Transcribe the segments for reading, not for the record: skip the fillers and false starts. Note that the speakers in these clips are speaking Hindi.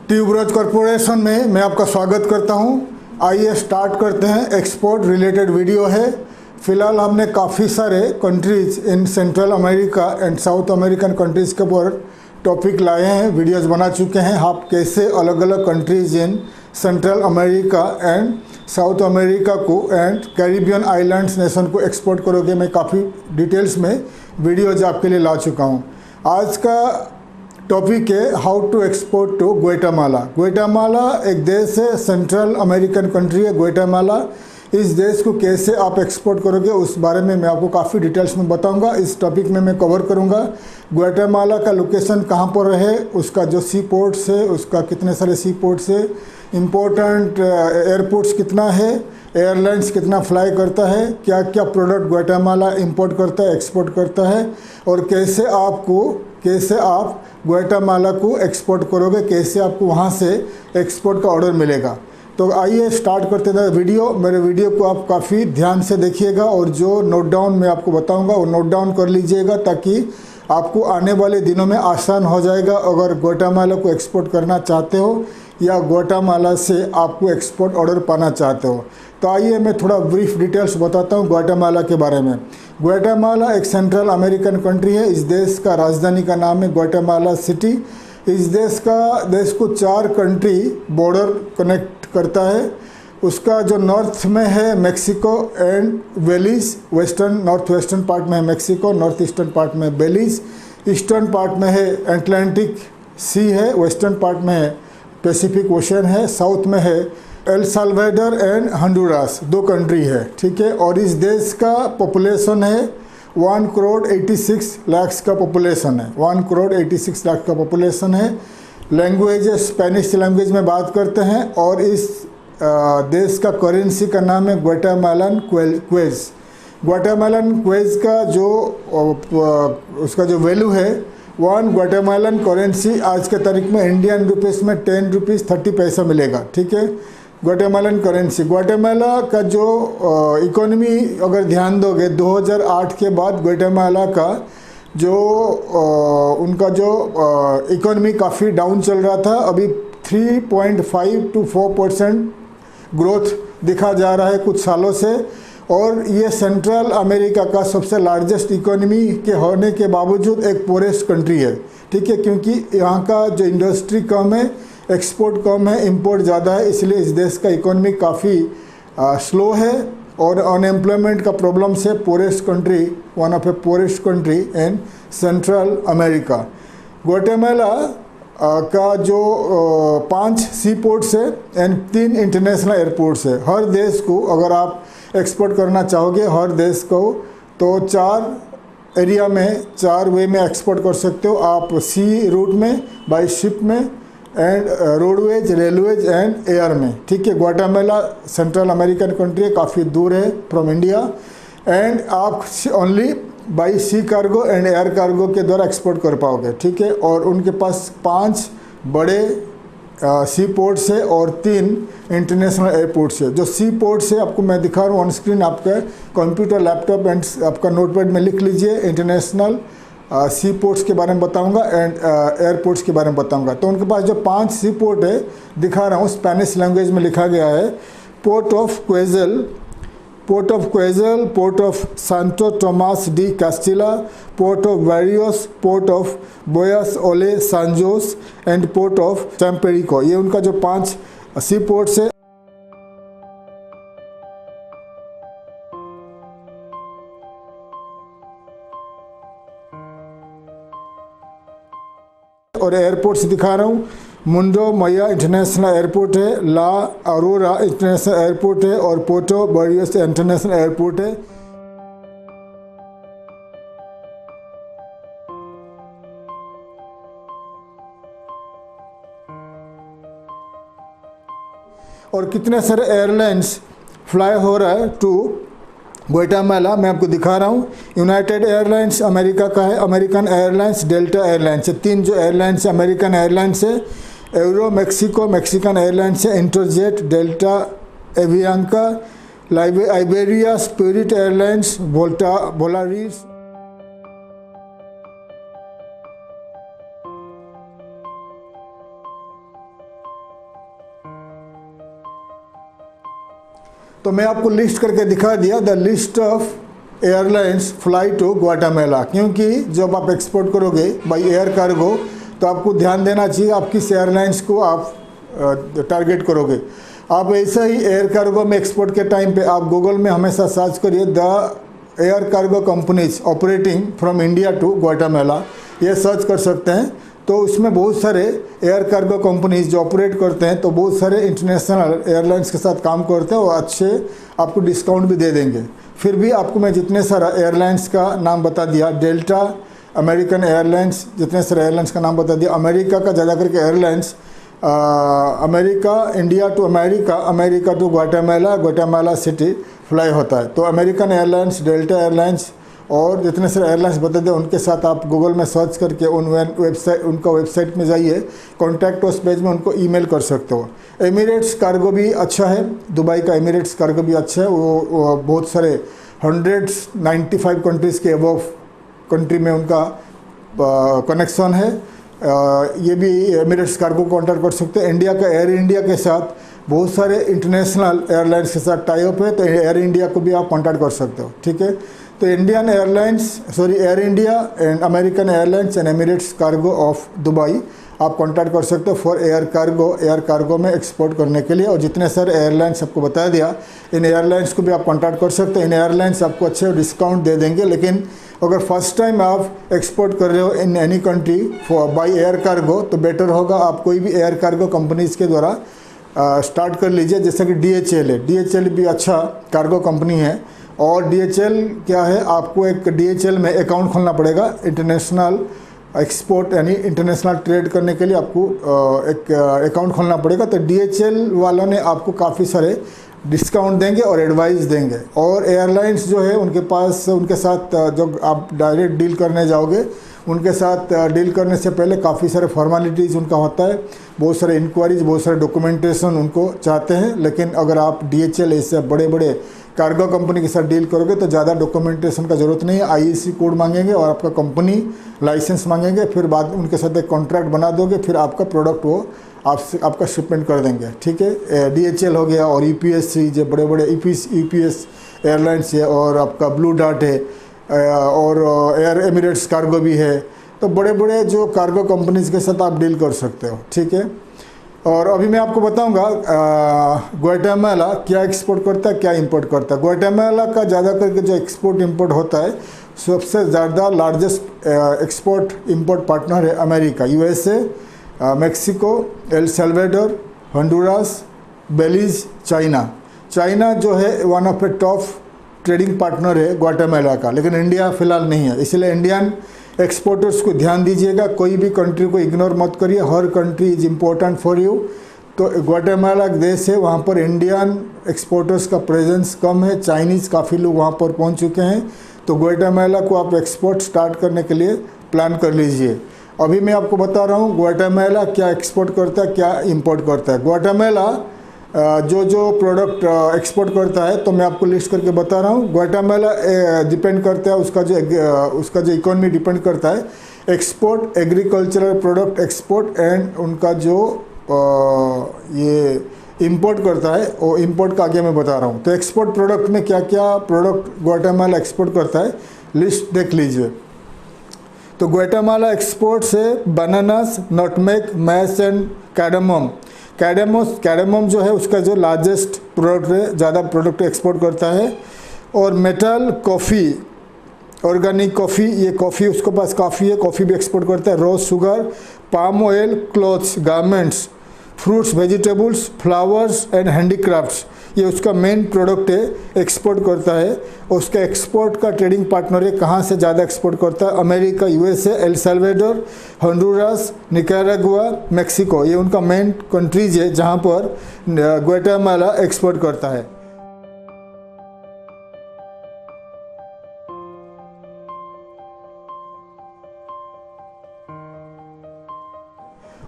ट्यूबरोज कॉरपोरेशन में मैं आपका स्वागत करता हूं। आइए स्टार्ट करते हैं। एक्सपोर्ट रिलेटेड वीडियो है। फ़िलहाल हमने काफ़ी सारे countries in central America and south American countries के ऊपर टॉपिक लाए हैं, वीडियोस बना चुके हैं। आप कैसे अलग अलग countries in central America and south America को एंड कैरिबियन आइलैंड्स नेशन को एक्सपोर्ट करोगे, मैं काफ़ी डिटेल्स में वीडियोज आपके लिए ला चुका हूँ। आज का टॉपिक है how to export to Guatemala. Guatemala एक देश है, सेंट्रल अमेरिकन कंट्री है ग्वाटेमाला। इस देश को कैसे आप एक्सपोर्ट करोगे उस बारे में मैं आपको काफ़ी डिटेल्स में बताऊंगा। इस टॉपिक में मैं कवर करूंगा ग्वाटेमाला का लोकेशन कहां पर है, उसका जो सी पोर्ट्स है, उसका कितने सारे सी पोर्ट्स है, इम्पोर्टेंट एयरपोर्ट्स कितना है, एयरलाइंस कितना फ्लाई करता है, क्या क्या प्रोडक्ट ग्वाटेमाला इंपोर्ट करता है, एक्सपोर्ट करता है, और कैसे आप ग्वाटेमाला को एक्सपोर्ट करोगे, कैसे आपको वहाँ से एक्सपोर्ट का ऑर्डर मिलेगा। तो आइए स्टार्ट करते हैं वीडियो। मेरे वीडियो को आप काफ़ी ध्यान से देखिएगा और जो नोट डाउन मैं आपको बताऊंगा वो नोट डाउन कर लीजिएगा, ताकि आपको आने वाले दिनों में आसान हो जाएगा अगर ग्वाटेमाला को एक्सपोर्ट करना चाहते हो या ग्वाटेमाला से आपको एक्सपोर्ट ऑर्डर पाना चाहते हो। तो आइए मैं थोड़ा ब्रीफ डिटेल्स बताता हूँ ग्वाटेमाला के बारे में। ग्वाटेमाला एक सेंट्रल अमेरिकन कंट्री है। इस देश का राजधानी का नाम है ग्वाटेमाला सिटी। इस देश को 4 कंट्री बॉर्डर कनेक्ट करता है। उसका जो नॉर्थ में है Mexico and Belize, north western part में है मैक्सिको, नॉर्थ ईस्टर्न पार्ट में बेलीज, ईस्टर्न पार्ट में है एटलांटिक सी है, वेस्टर्न पार्ट में है पैसिफिक ओशन है, साउथ में है एल साल्वाडोर एंड हंडुरास, 2 कंट्री है, ठीक है। और इस देश का पॉपुलेशन है 1 करोड़ 86 लाख का पॉपुलेशन है, 1 करोड़ 86 लाख का पॉपुलेशन है। लैंग्वेज स्पेनिश लैंग्वेज में बात करते हैं और इस देश का करेंसी का नाम है ग्वाटेमालन क्वेज। ग्वाटेमालन क्वेज का जो उसका जो वैल्यू है 1 ग्वाटेमालन करेंसी आज के तारीख में इंडियन रुपीस में 10 रुपीज़ 30 पैसा मिलेगा, ठीक है। Guatemalan currency. ग्वाटेमाला का जो इकोनॉमी अगर ध्यान दोगे 2008 के बाद ग्वाटेमाला का जो उनका जो इकोनॉमी काफ़ी डाउन चल रहा था। अभी 3.5 to 4% ग्रोथ दिखा जा रहा है कुछ सालों से। और ये सेंट्रल अमेरिका का सबसे लार्जेस्ट इकोनॉमी के होने के बावजूद एक पोरेस्ट कंट्री है, ठीक है, क्योंकि यहाँ का जो इंडस्ट्री कम है, एक्सपोर्ट कम है, इंपोर्ट ज़्यादा है, इसलिए इस देश का इकोनॉमी काफ़ी स्लो है और अनएम्प्लॉयमेंट का प्रॉब्लम से forest country, one of A forest country in central America. Guatemala का जो 5 सी पोर्ट्स है एंड 3 इंटरनेशनल एयरपोर्ट्स है। हर देश को अगर आप एक्सपोर्ट करना चाहोगे, हर देश को, तो 4 एरिया में 4 वे में एक्सपोर्ट कर सकते हो आप। सी रूट में, बाय शिप में, and roadways, railways and air में, ठीक है। ग्वाटेमाला सेंट्रल अमेरिकन कंट्री काफ़ी दूर है फ्रॉम इंडिया एंड आप only by sea cargo and air cargo के द्वारा एक्सपोर्ट कर पाओगे, ठीक है। और उनके पास 5 बड़े सी पोर्ट्स है और 3 इंटरनेशनल एयरपोर्ट्स है। जो सी पोर्ट्स है आपको मैं दिखा रहा हूँ ऑन स्क्रीन, आपका कंप्यूटर, लैपटॉप एंड आपका नोटपैड में लिख लीजिए। इंटरनेशनल सी पोर्ट्स के बारे में बताऊंगा एंड एयरपोर्ट्स के बारे में बताऊंगा। तो उनके पास जो 5 सी पोर्ट है दिखा रहा हूँ, स्पेनिश लैंग्वेज में लिखा गया है। Port of Quetzal, port of Santo Tomas de Castilla, port of Barrios, port of बोयास ओले San Jose and port of Temperico. ये उनका जो 5 सी पोर्ट्स है। और एयरपोर्ट्स दिखा रहा हूँ, मुंडो मैया इंटरनेशनल एयरपोर्ट है, ला अरोरा इंटरनेशनल एयरपोर्ट है और पोर्टो बरियोस इंटरनेशनल एयरपोर्ट है। और कितने सारे एयरलाइंस फ्लाई हो रहा है टू ग्वाटेमाला मैं आपको दिखा रहा हूँ। यूनाइटेड एयरलाइंस अमेरिका का है, अमेरिकन एयरलाइंस, डेल्टा एयरलाइंस है। 3 जो एयरलाइंस है अमेरिकन एयरलाइंस है, एरो मैक्सिको मैक्सिकन एयरलाइंस है, Interjet, Delta Avianca, Iberia, Spirit airlines, Volaris. तो मैं आपको लिस्ट करके दिखा दिया, the list of airlines fly to Guatemala, क्योंकि जब आप एक्सपोर्ट करोगे बाई एयर कार्गो तो आपको ध्यान देना चाहिए आप किस एयरलाइंस को आप टारगेट करोगे। आप ऐसा ही एयर कार्गो में एक्सपोर्ट के टाइम पे आप गूगल में हमेशा सर्च करिए the air cargo companies operating from India to Guatemala, ये सर्च कर सकते हैं। तो उसमें बहुत सारे एयर कार्गो कंपनीज जो ऑपरेट करते हैं, तो बहुत सारे इंटरनेशनल एयरलाइंस के साथ काम करते हैं और अच्छे आपको डिस्काउंट भी दे देंगे। फिर भी आपको मैं जितने सारा एयरलाइंस का नाम बता दिया, डेल्टा, अमेरिकन एयरलाइंस, जितने सारे एयरलाइंस का नाम बता दिया। अमेरिका का ज़्यादा करके airlines America, India to America, America to Guatemala, Guatemala city fly होता है। तो अमेरिकन एयरलाइंस, डेल्टा एयरलाइंस और जितने सारे एयरलाइंस बता दें उनके साथ आप गूगल में सर्च करके उनका वेबसाइट में जाइए, कॉन्टैक्ट उस पेज में उनको ईमेल कर सकते हो। एमिरेट्स कार्गो भी अच्छा है, दुबई का एमिरेट्स कार्गो भी अच्छा है। वो बहुत सारे 195 कंट्रीज़ के अबव कंट्री में उनका कनेक्शन है। ये भी एमिरेट्स कार्गो को कॉन्टैक्ट कर सकते हैं। इंडिया का एयर इंडिया के साथ बहुत सारे इंटरनेशनल एयरलाइंस के साथ टाई अप है, तो एयर इंडिया को भी आप कॉन्टैक्ट कर सकते हो, ठीक है। तो Indian airlines, air India and American airlines and Emirates cargo of Dubai आप कॉन्टैक्ट कर सकते हो फॉर एयर कार्गो में एक्सपोर्ट करने के लिए। और जितने सारे एयरलाइंस आपको बता दिया, इन एयरलाइंस को भी आप कॉन्टैक्ट कर सकते हैं। इन एयरलाइंस आपको अच्छे डिस्काउंट दे देंगे, लेकिन अगर फर्स्ट टाइम आप एक्सपोर्ट कर रहे हो in any country for by air cargo, तो बेटर होगा आप कोई भी एयर कार्गो कंपनीज़ के द्वारा स्टार्ट कर लीजिए। जैसे कि DHL है, DHL भी अच्छा कार्गो कंपनी है। और DHL क्या है, आपको एक DHL में अकाउंट खोलना पड़ेगा। इंटरनेशनल एक्सपोर्ट यानी इंटरनेशनल ट्रेड करने के लिए आपको एक अकाउंट खोलना पड़ेगा। तो DHL वालों ने आपको काफ़ी सारे डिस्काउंट देंगे और एडवाइस देंगे। और एयरलाइंस जो है उनके पास, उनके साथ जो आप डायरेक्ट डील करने जाओगे, उनके साथ डील करने से पहले काफ़ी सारे फॉर्मेलिटीज़ उनका होता है, बहुत सारे इंक्वायरीज, बहुत सारे डॉक्यूमेंटेशन उनको चाहते हैं। लेकिन अगर आप DHL ऐसे बड़े बड़े कार्गो कंपनी के साथ डील करोगे तो ज़्यादा डॉक्यूमेंटेशन का ज़रूरत नहीं है। IEC कोड मांगेंगे और आपका कंपनी लाइसेंस मांगेंगे, फिर बाद में उनके साथ एक कॉन्ट्रैक्ट बना दोगे, फिर आपका प्रोडक्ट वो आपका शिपमेंट कर देंगे, ठीक है। DHL हो गया और UPS जो बड़े बड़े UPS एयरलाइंस है, और आपका ब्लू डार्ट है, और एयर एमिरेट्स कार्गो भी है। तो बड़े बड़े जो कार्गो कंपनीज़ के साथ आप डील कर सकते हो, ठीक है। और अभी मैं आपको बताऊंगा ग्वाटेमाला क्या एक्सपोर्ट करता है, क्या इंपोर्ट करता है। ग्वाटेमाला का ज़्यादा करके जो एक्सपोर्ट इंपोर्ट होता है, सबसे ज़्यादा लार्जेस्ट एक्सपोर्ट इंपोर्ट पार्टनर है America, USA, Mexico, El Salvador, Honduras, Belize, China जो है one of the top trading partner है ग्वाटेमाला का। लेकिन इंडिया फ़िलहाल नहीं है, इसलिए इंडियन एक्सपोर्टर्स को ध्यान दीजिएगा, कोई भी कंट्री को इग्नोर मत करिए, हर country is important for you. तो ग्वाटेमाला एक देश है, वहाँ पर इंडियन एक्सपोर्टर्स का प्रेजेंस कम है, चाइनीज़ काफ़ी लोग वहाँ पर पहुँच चुके हैं। तो ग्वाटेमाला को आप एक्सपोर्ट स्टार्ट करने के लिए प्लान कर लीजिए। अभी मैं आपको बता रहा हूँ ग्वाटेमाला क्या एक्सपोर्ट करता है, क्या इंपोर्ट करता है। ग्वाटेमाला जो प्रोडक्ट एक्सपोर्ट करता है, तो मैं आपको लिस्ट करके बता रहा हूँ। ग्वाटेमाला डिपेंड करता है, उसका जो इकोनॉमी डिपेंड करता है export, agricultural product export and उनका जो ये इंपोर्ट करता है, वो इंपोर्ट का आगे मैं बता रहा हूँ। तो एक्सपोर्ट प्रोडक्ट में क्या क्या प्रोडक्ट ग्वाटेमाला एक्सपोर्ट करता है, लिस्ट देख लीजिए। तो ग्वाटेमाला एक्सपोर्ट से बनानास, नटमेग, मैस एंड कैडेमम। कैडेमम जो है उसका जो लार्जेस्ट प्रोडक्ट है, ज़्यादा प्रोडक्ट एक्सपोर्ट करता है। और मेटल, कॉफ़ी, ऑर्गेनिक कॉफ़ी, ये कॉफ़ी उसके पास काफ़ी है, कॉफ़ी भी एक्सपोर्ट करता है। Rose sugar, palm oil, clothes, garments, fruits, vegetables, flowers and handicrafts, ये उसका मेन प्रोडक्ट है, एक्सपोर्ट करता है। उसका एक्सपोर्ट का ट्रेडिंग पार्टनर है, कहाँ से ज़्यादा एक्सपोर्ट करता है, America, USA, L Salvador, Honduras, Nicaragua, Mexico, ये उनका मेन कंट्रीज है जहाँ पर ग्वाटेमाला एक्सपोर्ट करता है।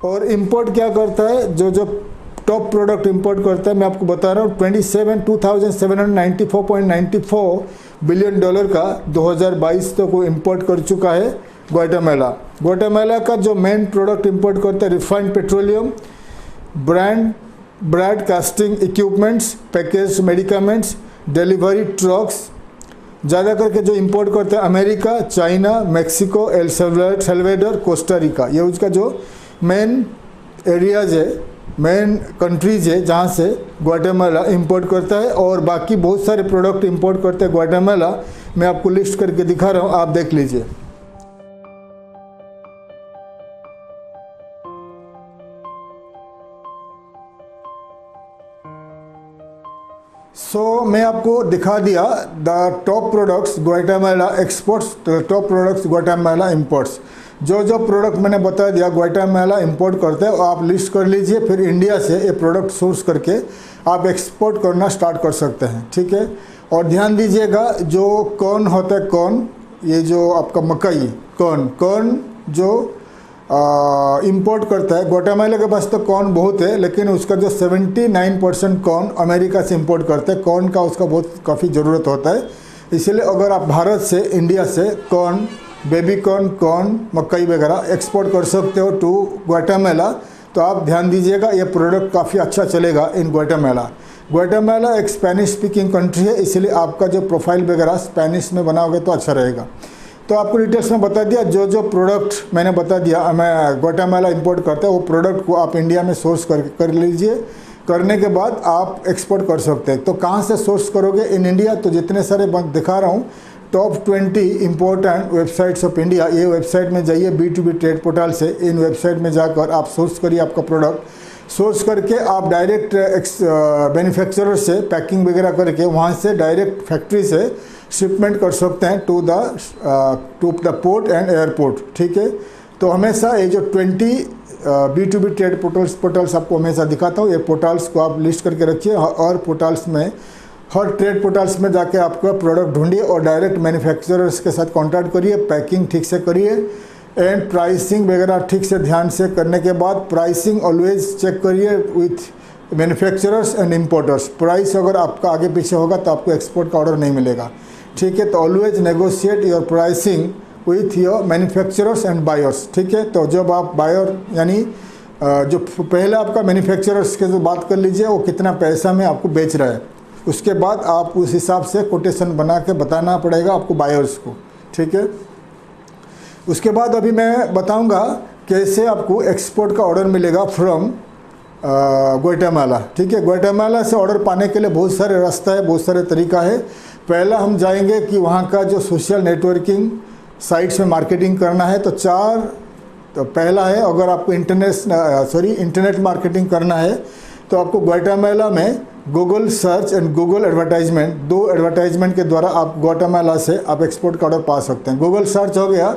और इंपोर्ट क्या करता है, जो टॉप प्रोडक्ट इंपोर्ट करता है मैं आपको बता रहा हूँ। 27,794.94 बिलियन डॉलर का 2022 तक वो इंपोर्ट कर चुका है ग्वाटेमाला का जो मेन प्रोडक्ट इंपोर्ट करता है refined petroleum, brand broadcasting equipments, package medicaments, delivery trucks. ज़्यादा करके जो इंपोर्ट करते हैं America, China, Mexico, El Salvador, Costa Rica, ये उसका जो मेन एरियाज है, मेन कंट्रीज़ है जहाँ से ग्वाटेमाला इंपोर्ट करता है। और बाकी बहुत सारे प्रोडक्ट इंपोर्ट करते हैं ग्वाटेमाला। मैं आपको लिस्ट करके दिखा रहा हूँ, आप देख लीजिए। मैं आपको दिखा दिया the top products Guatemala exports, top products Guatemala imports. जो जो प्रोडक्ट मैंने बता दिया ग्वाटेमाला इंपोर्ट करते हैं, आप लिस्ट कर लीजिए। फिर इंडिया से ये प्रोडक्ट सोर्स करके आप एक्सपोर्ट करना स्टार्ट कर सकते हैं, ठीक है। और ध्यान दीजिएगा, जो कॉर्न होता है, कॉर्न, ये जो आपका मकई, कॉर्न जो इंपोर्ट करता है, ग्वाटेमाला के पास तो कॉर्न बहुत है, लेकिन उसका जो 79% कॉर्न अमेरिका से इंपोर्ट करते हैं। कॉर्न का उसका काफ़ी ज़रूरत होता है, इसीलिए अगर आप भारत से, इंडिया से कॉर्न, बेबी कॉर्न, मकई वगैरह एक्सपोर्ट कर सकते हो टू ग्वाटेमाला, तो आप ध्यान दीजिएगा, ये प्रोडक्ट काफ़ी अच्छा चलेगा इन ग्वाटेमाला। ग्वाटेमाला एक स्पेनिश स्पीकिंग कंट्री है, इसलिए आपका जो प्रोफाइल वगैरह स्पेनिश में बनाओगे तो अच्छा रहेगा। तो आपको डिटेल्स में बता दिया, जो जो प्रोडक्ट मैंने बता दिया मैं ग्वाटेमाला इंपोर्ट करता है, वो प्रोडक्ट को आप इंडिया में सोर्स कर लीजिए। करने के बाद आप एक्सपोर्ट कर सकते हैं। तो कहाँ से सोर्स करोगे इन इंडिया? तो जितने सारे दिखा रहा हूँ, top 20 important websites of India, ये वेबसाइट में जाइए, B2B ट्रेड पोर्टल से। इन वेबसाइट में जाकर आप सोर्स करिए आपका प्रोडक्ट। सोर्स करके आप डायरेक्ट मैन्युफैक्चरर से पैकिंग वगैरह करके वहाँ से डायरेक्ट फैक्ट्री से शिपमेंट कर सकते हैं to the port and airport, ठीक है। तो हमेशा ये जो 20 B2B ट्रेड पोर्टल्स आपको हमेशा दिखाता हूँ, ये पोर्टल्स को आप लिस्ट करके रखिए। और पोर्टल्स में, हर ट्रेड पोर्टल्स में जाके आपका प्रोडक्ट ढूंढिए और डायरेक्ट मैन्युफैक्चरर्स के साथ कॉन्टैक्ट करिए, पैकिंग ठीक से करिए एंड प्राइसिंग वगैरह ठीक से ध्यान से करने के बाद प्राइसिंग ऑलवेज चेक करिए with manufacturers and importers. Price अगर आपका आगे पीछे होगा तो आपको एक्सपोर्ट का ऑर्डर नहीं मिलेगा, ठीक है। तो always negotiate your pricing with your manufacturers and buyers, ठीक है। तो जब आप बायर यानी जो पहले आपका मैन्युफैक्चरर्स के जो बात कर लीजिए, वो कितना पैसा में आपको बेच रहा है, उसके बाद आप उस हिसाब से कोटेशन बना के बताना पड़ेगा आपको बायर्स को, ठीक है। उसके बाद अभी मैं बताऊंगा कैसे आपको एक्सपोर्ट का ऑर्डर मिलेगा फ्रॉम ग्वाटेमाला, ठीक है। ग्वाटेमाला से ऑर्डर पाने के लिए बहुत सारे रास्ता है, बहुत सारे तरीका है। पहला हम जाएंगे कि वहाँ का जो सोशल नेटवर्किंग साइट्स में मार्केटिंग करना है, तो पहला है, अगर आपको इंटरनेट मार्केटिंग करना है तो आपको ग्वाटेमाला में Google search and Google advertisement, 2 advertisement के द्वारा आप ग्वाटेमाला से आप एक्सपोर्ट का ऑर्डर पा सकते हैं। गूगल सर्च हो गया,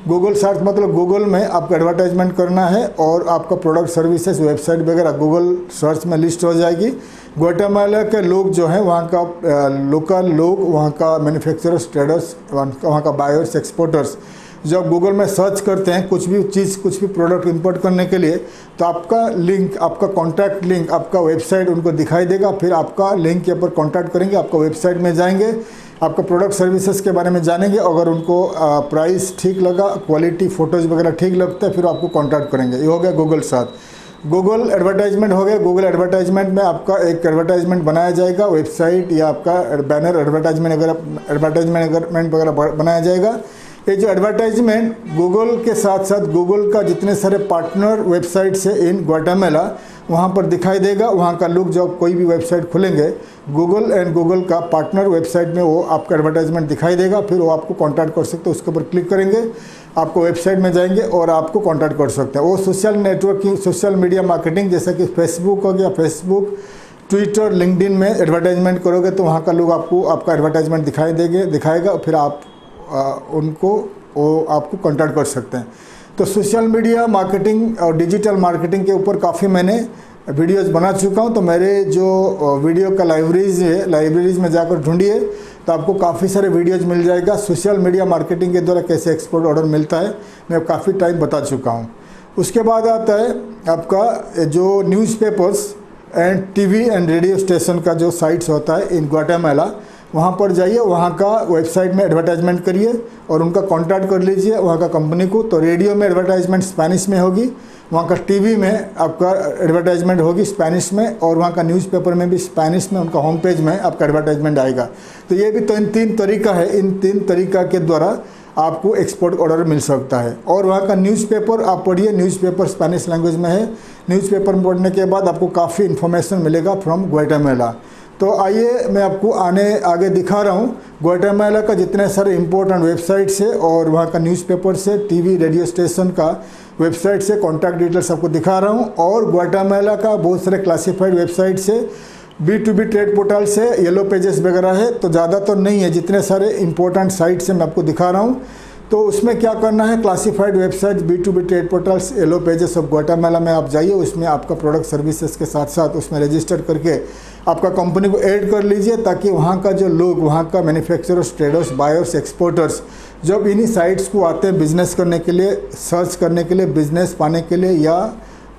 गूगल सर्च मतलब गूगल में आपको एडवर्टाइजमेंट करना है और आपका प्रोडक्ट सर्विसेज वेबसाइट वगैरह गूगल सर्च में लिस्ट हो जाएगी। ग्वाटेमाला के लोग जो हैं, वहाँ का लोकल लोग, वहाँ का मैन्युफैक्चरर्स, ट्रेडर्स, वहाँ का बायर्स, एक्सपोर्टर्स, जब गूगल में सर्च करते हैं कुछ भी प्रोडक्ट इंपोर्ट करने के लिए, तो आपका लिंक, आपका कॉन्टैक्ट लिंक, आपका वेबसाइट उनको दिखाई देगा। फिर आपका लिंक के ऊपर कॉन्टैक्ट करेंगे, आपका वेबसाइट में जाएंगे, आपका प्रोडक्ट सर्विसेज के बारे में जानेंगे। अगर उनको प्राइस ठीक लगा, क्वालिटी, फ़ोटोज़ वगैरह ठीक लगता है, फिर आपको कॉन्टैक्ट करेंगे। ये हो गया गूगल सर्च। गूगल एडवर्टाइजमेंट हो गया। गूगल एडवर्टाइजमेंट में आपका एक एडवर्टाइजमेंट बनाया जाएगा, वेबसाइट या आपका बैनर एडवर्टाइजमेंट वगैरह बनाया जाएगा। ये जो एडवर्टाइजमेंट गूगल के साथ साथ गूगल का जितने सारे पार्टनर वेबसाइट्स है इन ग्वाटेमाला, वहाँ पर दिखाई देगा। वहाँ का लोग जब कोई भी वेबसाइट खोलेंगे, गूगल का पार्टनर वेबसाइट में वो आपका एडवर्टाइजमेंट दिखाई देगा। फिर वो आपको कांटेक्ट कर सकते हैं, उसके ऊपर क्लिक करेंगे, आपको वेबसाइट में जाएंगे और आपको कांटेक्ट कर सकते हैं। वो social networking, social media marketing, जैसा कि फेसबुक हो गया, फेसबुक, ट्विटर, लिंक्डइन में एडवर्टाइजमेंट करोगे तो वहाँ का लोग आपको आपका एडवर्टाइजमेंट दिखाएगा। फिर आप आपको कांटेक्ट कर सकते हैं। तो सोशल मीडिया मार्केटिंग और डिजिटल मार्केटिंग के ऊपर काफ़ी मैंने वीडियोस बना चुका हूं। तो मेरे जो वीडियो का लाइब्रेरीज में जाकर ढूंढिए तो आपको काफ़ी सारे वीडियोस मिल जाएगा। सोशल मीडिया मार्केटिंग के द्वारा कैसे एक्सपोर्ट ऑर्डर मिलता है, मैं काफ़ी टाइम बता चुका हूं। उसके बाद आता है आपका जो newspapers and TV and radio station का जो साइट्स होता है इन ग्वाटेमाला, वहाँ पर जाइए, वहाँ का वेबसाइट में एडवर्टाइजमेंट करिए और उनका कांटेक्ट कर लीजिए वहाँ का कंपनी को। तो रेडियो में एडवर्टाइजमेंट स्पेनिश में होगी वहाँ का टीवी में आपका एडवर्टाइजमेंट होगी स्पेनिश में, और वहाँ का न्यूज़पेपर में भी स्पेनिश में उनका होम पेज में आपका एडवर्टाइजमेंट आएगा। तो ये भी तो इन 3 तरीका है, इन 3 तरीका के द्वारा आपको एक्सपोर्ट ऑर्डर मिल सकता है। और वहाँ का न्यूज़पेपर आप पढ़िए, न्यूज़पेपर स्पेनिश लैंग्वेज में है। न्यूज़पेपर में पढ़ने के बाद आपको काफ़ी इन्फॉर्मेशन मिलेगा फ्रॉम ग्वाटेमाला। तो आइए मैं आपको आगे दिखा रहा हूँ ग्वाटेमाला का जितने सारे इम्पोर्टेंट वेबसाइट से और वहाँ का न्यूज़पेपर से, टीवी रेडियो स्टेशन का वेबसाइट से कॉन्टैक्ट डिटेल्स आपको दिखा रहा हूँ। और ग्वाटेमाला का बहुत सारे क्लासिफाइड वेबसाइट से, B2B ट्रेड पोर्टल से, येलो पेजेस वगैरह है, तो ज़्यादा तो नहीं है, जितने सारे इंपॉर्टेंट साइट से मैं आपको दिखा रहा हूँ। तो उसमें क्या करना है, classified website, B2B trade portals, yellow pages of Guatemala में आप जाइए। उसमें आपका प्रोडक्ट सर्विसेज के साथ साथ उसमें रजिस्टर करके आपका कंपनी को ऐड कर लीजिए, ताकि वहाँ का जो लोग, वहाँ का मैन्युफैक्चरर्स, ट्रेडर्स, बायर्स, एक्सपोर्टर्स जब इन्हीं साइट्स को आते हैं बिज़नेस करने के लिए, सर्च करने के लिए, बिज़नेस पाने के लिए या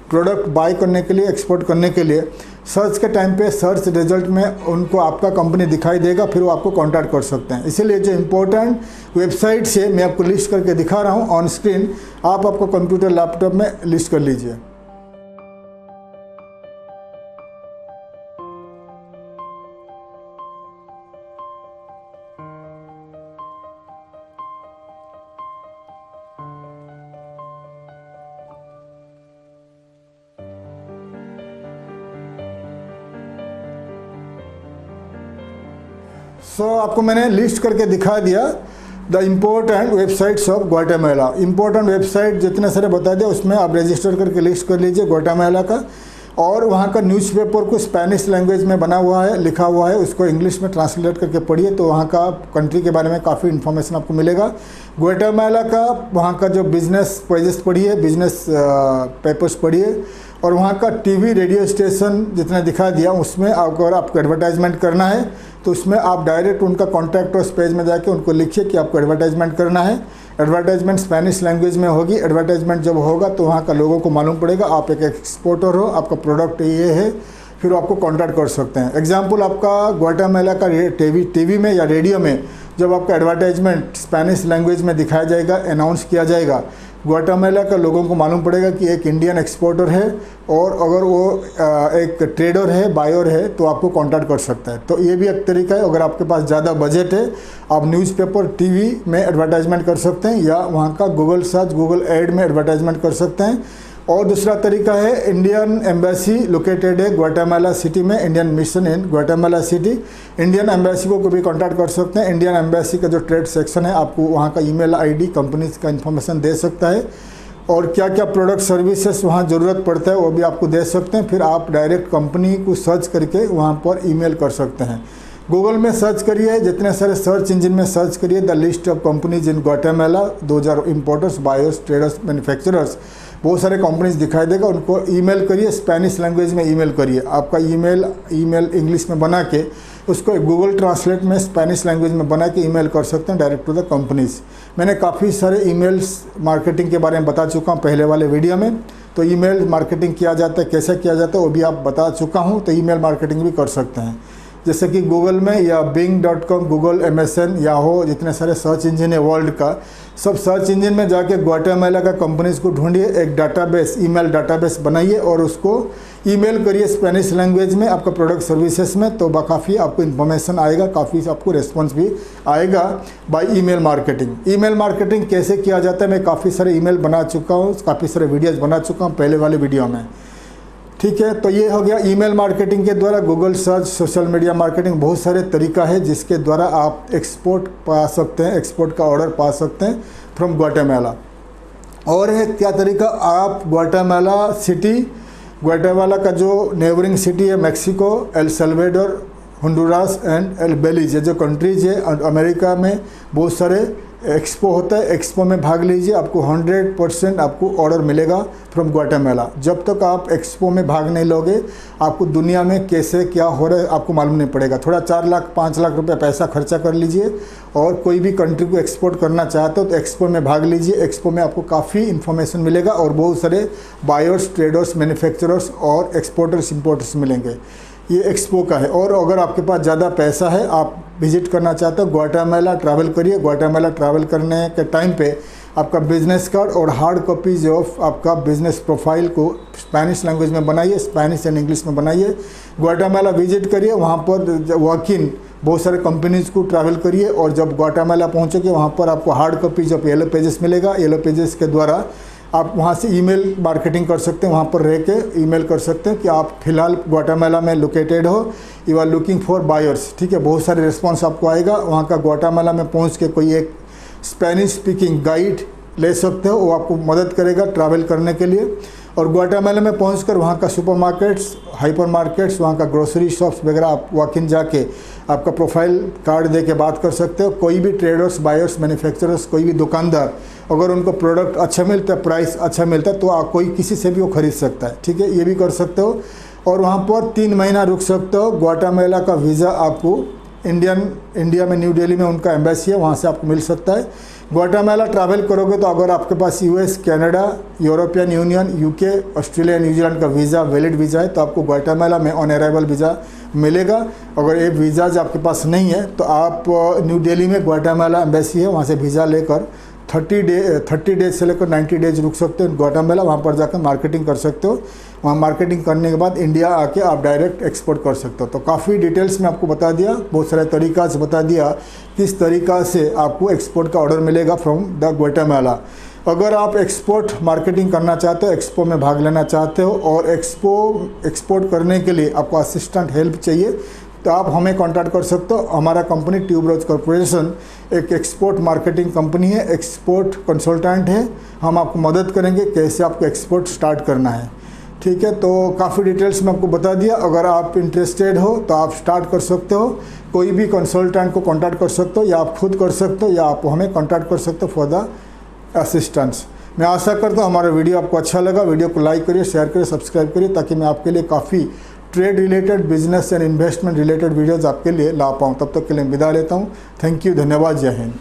प्रोडक्ट बाय करने के लिए, एक्सपोर्ट करने के लिए, सर्च के टाइम पे सर्च रिजल्ट में उनको आपका कंपनी दिखाई देगा, फिर वो आपको कांटेक्ट कर सकते हैं। इसीलिए जो इम्पोर्टेंट वेबसाइट से मैं आपको लिस्ट करके दिखा रहा हूँ ऑन स्क्रीन, आप आपको कंप्यूटर लैपटॉप में लिस्ट कर लीजिए। आपको मैंने लिस्ट करके दिखा दिया the important websites of Guatemala. Important website जितने सारे बता दिया, उसमें आप रजिस्टर करके लिस्ट कर लीजिए ग्वाटेमाला का। और वहाँ का न्यूज़पेपर को स्पेनिश लैंग्वेज में बना हुआ है, लिखा हुआ है, उसको इंग्लिश में ट्रांसलेट करके पढ़िए, तो वहाँ का कंट्री के बारे में काफ़ी इन्फॉर्मेशन आपको मिलेगा। ग्वाटेमाला का वहाँ का जो बिज़नेस पेजेस पढ़िए, बिज़नेस पेपर्स पढ़िए, और वहाँ का टीवी रेडियो स्टेशन जितना दिखा दिया, उसमें अगर आपको एडवर्टाइजमेंट करना है तो उसमें आप डायरेक्ट उनका कॉन्टैक्ट उस पेज में जाके उनको लिखिए कि आपको एडवर्टाइजमेंट करना है। एडवर्टाइजमेंट स्पेनिश लैंग्वेज में होगी। एडवर्टाइजमेंट जब होगा तो वहाँ का लोगों को मालूम पड़ेगा आप एक एक्सपोर्टर हो, आपका प्रोडक्ट ये है, फिर आपको कॉन्टैक्ट कर सकते हैं। एग्जाम्पल, आपका ग्वाटेमाला का टीवी में या रेडियो में जब आपका एडवर्टाइजमेंट स्पेनिश लैंग्वेज में दिखाया जाएगा, अनाउंस किया जाएगा, ग्वाटेमाला का लोगों को मालूम पड़ेगा कि एक इंडियन एक्सपोर्टर है, और अगर वो एक ट्रेडर है, बायर है, तो आपको कांटेक्ट कर सकता है। तो ये भी एक तरीका है। अगर आपके पास ज़्यादा बजट है, आप न्यूज़पेपर, टीवी में एडवर्टाइजमेंट कर सकते हैं, या वहाँ का गूगल सर्च, गूगल एड में एडवर्टाइजमेंट कर सकते हैं। और दूसरा तरीका है, इंडियन एम्बेसी लोकेटेड है ग्वाटेमाला सिटी में, Indian mission in Guatemala city, Indian embassy को भी कांटेक्ट कर सकते हैं। इंडियन एम्बेसी का जो ट्रेड सेक्शन है, आपको वहाँ का ईमेल आईडी, कंपनीज का इन्फॉर्मेशन दे सकता है, और क्या क्या प्रोडक्ट सर्विसेज वहाँ ज़रूरत पड़ता है वो भी आपको दे सकते हैं। फिर आप डायरेक्ट कंपनी को सर्च करके वहाँ पर ईमेल कर सकते हैं। गूगल में सर्च करिए, जितने सारे सर्च इंजन में सर्च करिए the list of companies in Guatemala, 2000 importers, buyers, traders, manufacturers, बहुत सारे कंपनीज दिखाई देगा। उनको ईमेल करिए, स्पेनिश लैंग्वेज में ईमेल करिए। आपका ईमेल इंग्लिश में बना के उसको गूगल ट्रांसलेट में स्पेनिश लैंग्वेज में बना के ईमेल कर सकते हैं डायरेक्ट टू द कंपनीज। मैंने काफ़ी सारे ईमेल्स मार्केटिंग के बारे में बता चुका हूँ पहले वाले वीडियो में। तो ईमेल मार्केटिंग किया जाता है, कैसे किया जाता है वो भी आप बता चुका हूँ। तो ईमेल मार्केटिंग भी कर सकते हैं, जैसे कि गूगल में या bing.com, गूगल, MSN, याहो, जितने सारे सर्च इंजन है वर्ल्ड का, सब सर्च इंजन में जाके ग्वाटेमाला का कंपनीज को ढूंढिए, एक डाटाबेस, ईमेल डाटाबेस बनाइए और उसको ईमेल करिए स्पेनिश लैंग्वेज में आपका प्रोडक्ट सर्विसेज में। तो काफ़ी आपको इन्फॉर्मेशन आएगा, काफ़ी आपको रिस्पॉन्स भी आएगा by email marketing. Email marketing कैसे किया जाता है, मैं काफ़ी सारे ईमेल बना चुका हूँ, काफ़ी सारे वीडियोज़ बना चुका हूँ पहले वाले वीडियो में। ठीक है, तो ये हो गया ईमेल मार्केटिंग के द्वारा। Google search, social media marketing, बहुत सारे तरीका है जिसके द्वारा आप एक्सपोर्ट पा सकते हैं, एक्सपोर्ट का ऑर्डर पा सकते हैं फ्रॉम ग्वाटेमाला। और है क्या तरीका, आप ग्वाटेमाला सिटी, ग्वाटेमाला का जो नेबरिंग सिटी है Mexico, El Salvador, Honduras and El Belize, ये जो कंट्रीज है, अमेरिका में बहुत सारे एक्सपो होता है, एक्सपो में भाग लीजिए, आपको 100% आपको ऑर्डर मिलेगा फ्रॉम ग्वाटेमाला। जब तक आप एक्सपो में भाग नहीं लोगे, आपको दुनिया में कैसे क्या हो रहा है आपको मालूम नहीं पड़ेगा। थोड़ा 4 लाख 5 लाख रुपए पैसा खर्चा कर लीजिए, और कोई भी कंट्री को एक्सपोर्ट करना चाहते हो तो एक्सपो में भाग लीजिए। एक्सपो में आपको काफ़ी इन्फॉर्मेशन मिलेगा, और बहुत सारे बायर्स, ट्रेडर्स, मैन्युफैक्चरर्स और एक्सपोर्टर्स, इम्पोर्टर्स मिलेंगे। ये एक्सपो का है। और अगर आपके पास ज़्यादा पैसा है, आप विजिट करना चाहते हो, ग्वाटेमाला ट्रैवल करिए। ग्वाटेमाला ट्रैवल करने के टाइम पे आपका बिजनेस कार्ड और हार्ड कॉपीज ऑफ आपका बिजनेस प्रोफाइल को स्पेनिश लैंग्वेज में बनाइए, स्पेनिश एंड इंग्लिश में बनाइए। ग्वाटेमाला विजिट करिए, वहाँ पर वॉक इन बहुत सारे कंपनीज़ को ट्रैवल करिए और जब ग्वाटेमाला पहुँचोगे वहाँ पर आपको hard copies of yellow pages मिलेगा। येलो पेजेस के द्वारा आप वहाँ से ईमेल मार्केटिंग कर सकते हैं, वहाँ पर रह के ईमेल कर सकते हैं कि आप फिलहाल ग्वाटेमाला में लोकेटेड हो, you are looking for buyers. ठीक है, बहुत सारे रिस्पॉन्स आपको आएगा। वहाँ का ग्वाटेमाला में पहुँच के कोई एक स्पेनिश स्पीकिंग गाइड ले सकते हो, वो आपको मदद करेगा ट्रैवल करने के लिए। और ग्वाटेमाला में पहुंचकर वहाँ का सुपरमार्केट्स, हाइपर मार्केट्स, वहाँ का ग्रोसरी शॉप्स वगैरह आप वॉक इन जाके आपका प्रोफाइल कार्ड दे के बात कर सकते हो। कोई भी ट्रेडर्स, बायर्स, मैन्युफैक्चरर्स, कोई भी दुकानदार अगर उनको प्रोडक्ट अच्छा मिलता है, प्राइस अच्छा मिलता है, तो आप कोई किसी से भी वो खरीद सकता है। ठीक है, ये भी कर सकते हो। और वहाँ पर 3 महीना रुक सकते हो। ग्वाटेमाला का वीज़ा आपको इंडिया में न्यू दिल्ली में उनका एम्बेसी है, वहाँ से आपको मिल सकता है। ग्वाटेमाला ट्रैवल करोगे तो अगर आपके पास US, Canada, European Union, UK, Australia, New Zealand का वीज़ा, वैलिड वीज़ा है तो आपको ग्वाटेमाला में ऑन अराइवल वीज़ा मिलेगा। अगर ये वीज़ाज आपके पास नहीं है तो आप न्यू दिल्ली में ग्वाटेमाला एम्बेसी है, वहाँ से वीज़ा लेकर 30 डेज से लेकर 90 डेज रुक सकते हो ग्वाटेमाला। वहाँ पर जाकर मार्केटिंग कर सकते हो। वहाँ मार्केटिंग करने के बाद इंडिया आके आप डायरेक्ट एक्सपोर्ट कर सकते हो। तो काफ़ी डिटेल्स में आपको बता दिया, बहुत सारे तरीक़ा से बता दिया किस तरीक़ा से आपको एक्सपोर्ट का ऑर्डर मिलेगा फ्रॉम द ग्वाटेमाला। अगर आप एक्सपोर्ट मार्केटिंग करना चाहते हो, एक्सपो में भाग लेना चाहते हो और एक्सपोर्ट करने के लिए आपको असिस्टेंट हेल्प चाहिए तो आप हमें कांटेक्ट कर सकते हो। हमारा कंपनी ट्यूबरोज कॉर्पोरेशन एक एक्सपोर्ट मार्केटिंग कंपनी है, एक्सपोर्ट कंसल्टेंट है। हम आपको मदद करेंगे कैसे आपको एक्सपोर्ट स्टार्ट करना है। ठीक है, तो काफ़ी डिटेल्स में आपको बता दिया। अगर आप इंटरेस्टेड हो तो आप स्टार्ट कर सकते हो। कोई भी कंसल्टेंट को कांटेक्ट कर सकते हो या आप खुद कर सकते हो या आप हमें कांटेक्ट कर सकते हो फॉर द असिस्टेंस। मैं आशा करता हूँ हमारा वीडियो आपको अच्छा लगा। वीडियो को लाइक करिए, शेयर करिए, सब्सक्राइब करिए ताकि मैं आपके लिए काफ़ी trade related, business and investment related videos आपके लिए ला पाऊँ। तब तक के लिए विदा लेता हूँ। थैंक यू, धन्यवाद, जय हिंद।